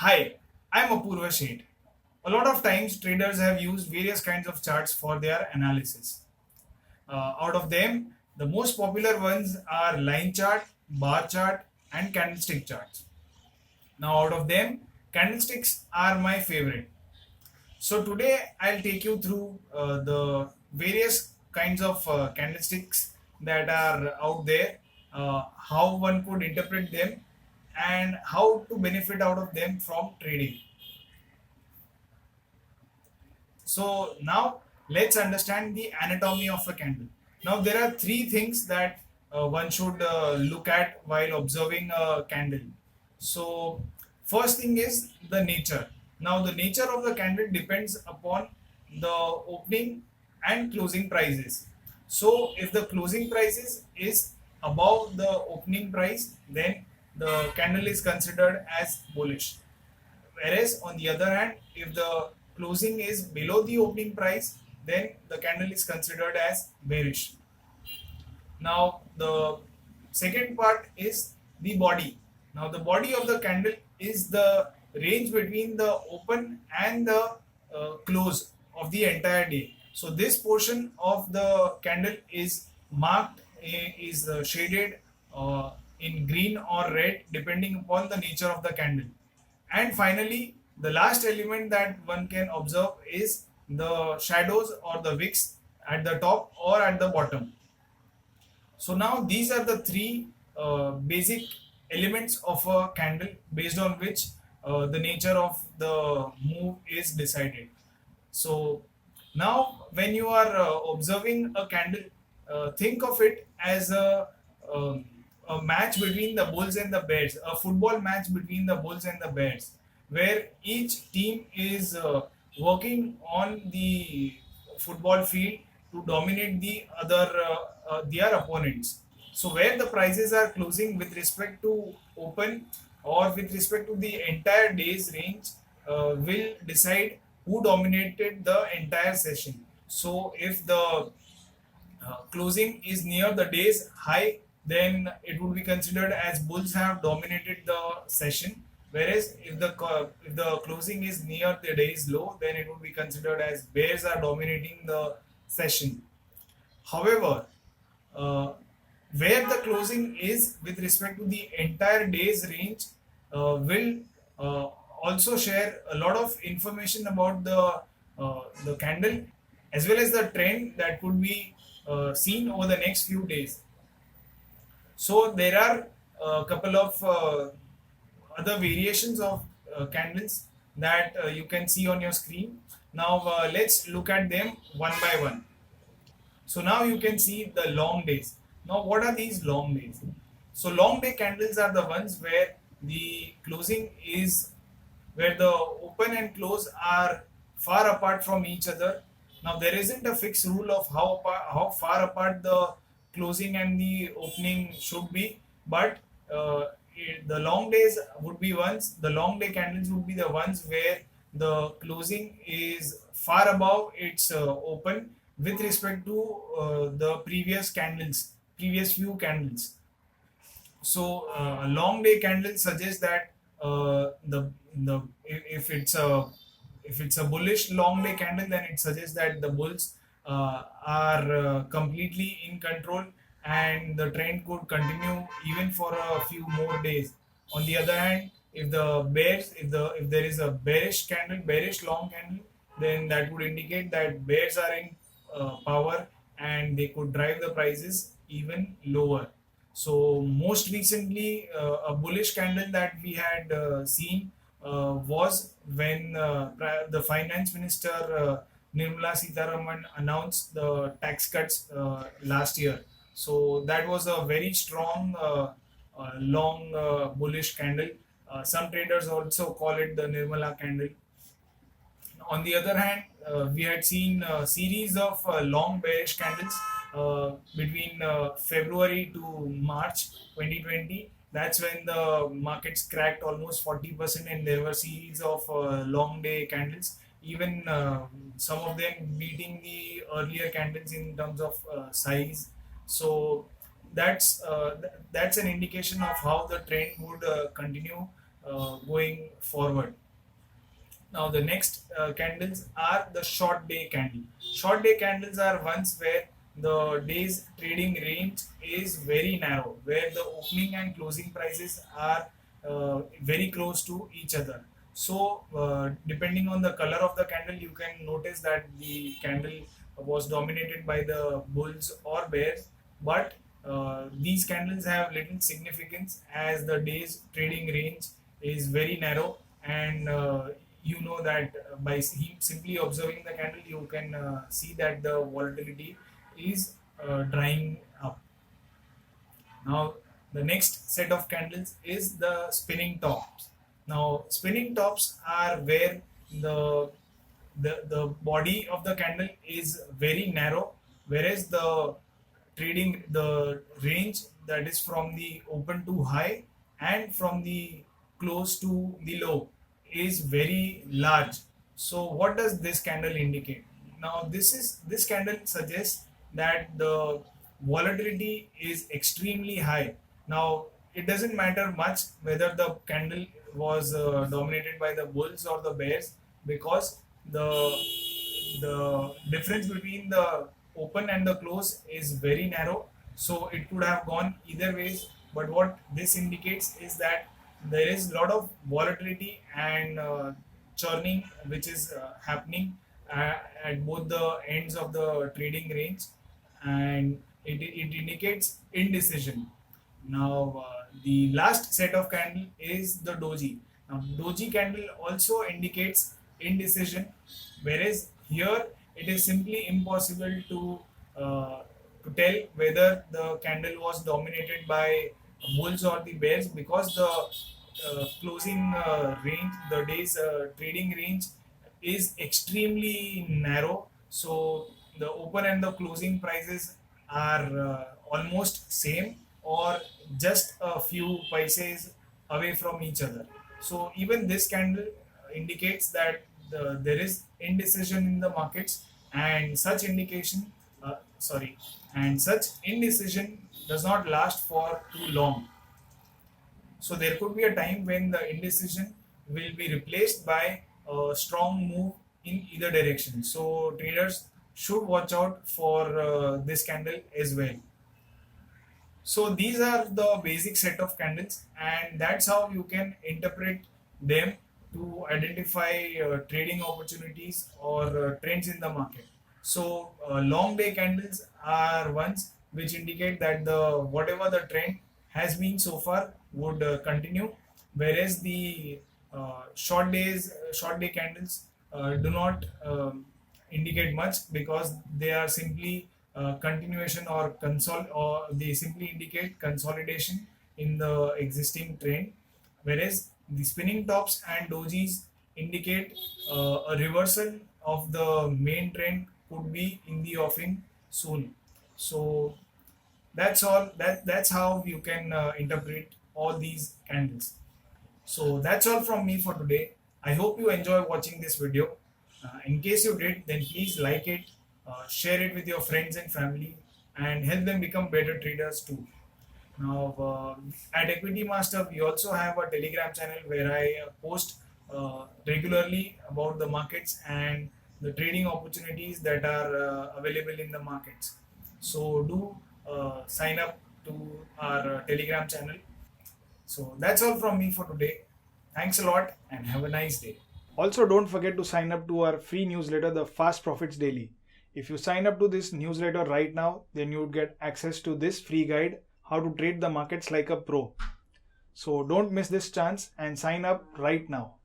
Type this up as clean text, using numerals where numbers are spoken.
Hi, I'm Apurva Sheth. A lot of times, traders have used various kinds of charts for their analysis. Out of them, the most popular ones are line chart, bar chart, and candlestick charts. Now, out of them, candlesticks are my favorite. So, today I'll take you through the various kinds of candlesticks that are out there, how one could interpret them, and how to benefit out of them from trading. So now let's understand the anatomy of a candle. Now there are three things that one should look at while observing a candle. So first thing is the nature. Now the nature of the candle depends upon the opening and closing prices. So if the closing prices is above the opening price, then the candle is considered as bullish. Whereas on the other hand, if the closing is below the opening price, then the candle is considered as bearish. Now, the second part is the body. Now, the body of the candle is the range between the open and the close of the entire day. So, this portion of the candle is marked, is shaded in green or red depending upon the nature of the candle. And finally, the last element that one can observe is the shadows or the wicks at the top or at the bottom. So now these are the three basic elements of a candle based on which the nature of the move is decided. So now when you are observing a candle, think of it as um, a match between the bulls and the bears, a football match between the bulls and the bears, where each team is working on the football field to dominate the other their opponents. So where the prices are closing with respect to open or with respect to the entire day's range will decide who dominated the entire session. So if the closing is near the day's high, then it would be considered as bulls have dominated the session. Whereas if the closing is near the day's low, then it would be considered as bears are dominating the session. However, uh, where the closing is with respect to the entire day's range will uh, also share a lot of information about the candle as well as the trend that could be seen over the next few days. So there are a couple of other variations of candles that you can see on your screen. Now let's look at them one by one. So now you can see the long days. Now, what are these long days? So, long day candles are the ones where the closing is where the open and close are far apart from each other. Now, there isn't a fixed rule of how far apart the closing and the opening should be, but the long days would be ones, the long day candles would be the ones where the closing is far above its open with respect to the previous few candles. So a long day candle suggests that the if it's a bullish long day candle, then it suggests that the bulls are completely in control and the trend could continue even for a few more days. On the other hand, if there is a bearish long candle, then that would indicate that bears are in power and they could drive the prices even lower. So most recently, a bullish candle that we had seen was when the finance minister Nirmala Sitharaman announced the tax cuts last year. So that was a very strong, long bullish candle. Some traders also call it the Nirmala candle. On the other hand, we had seen a series of long bearish candles between February to March 2020. That's when the markets cracked almost 40%, and there were series of long day candles, even some of them beating the earlier candles in terms of size. So that's an indication of how the trend would continue going forward. Now the next candles are the short day candle. Short day candles are ones where the day's trading range is very narrow, where the opening and closing prices are very close to each other. So depending on the color of the candle, you can notice that the candle was dominated by the bulls or bears, but these candles have little significance as the day's trading range is very narrow, and you know that by simply observing the candle you can see that the volatility is drying up. Now the next set of candles is the spinning tops. Now spinning tops are where the body of the candle is very narrow, whereas the range that is from the open to high and from the close to the low is very large. So what does this candle indicate? Now this candle suggests that the volatility is extremely high. Now it doesn't matter much whether the candle was dominated by the bulls or the bears, because the difference between the open and the close is very narrow, so it could have gone either ways. But what this indicates is that there is a lot of volatility and churning which is happening at both the ends of the trading range, and it indicates indecision. Now the last set of candle is the doji. Now doji candle also indicates indecision, whereas here it is simply impossible to tell whether the candle was dominated by bulls or the bears, because the closing range, the day's trading range is extremely narrow. So the open and the closing prices are almost same or just a few paise away from each other. So even this candle indicates that there is indecision in the markets, and such such indecision does not last for too long. So there could be a time when the indecision will be replaced by a strong move in either direction. So traders should watch out for this candle as well. So these are the basic set of candles, and that's how you can interpret them to identify trading opportunities or trends in the market. So long day candles are ones which indicate that the whatever the trend has been so far would continue, whereas the short day candles do not indicate much, because they are simply continuation or they simply indicate consolidation in the existing trend, whereas the spinning tops and dojis indicate a reversal of the main trend could be in the offing soon. So that's all. That's how you can interpret all these candles. So that's all from me for today. I hope you enjoy watching this video. In case you did, then please like it, share it with your friends and family, and help them become better traders too. Now, at Equity Master, we also have a Telegram channel where I post regularly about the markets and the trading opportunities that are available in the markets. So do sign up to our Telegram channel. So that's all from me for today. Thanks a lot and have a nice day. Also, don't forget to sign up to our free newsletter, the Fast Profits Daily. If you sign up to this newsletter right now, then you would get access to this free guide, how to trade the markets like a pro. So don't miss this chance and sign up right now.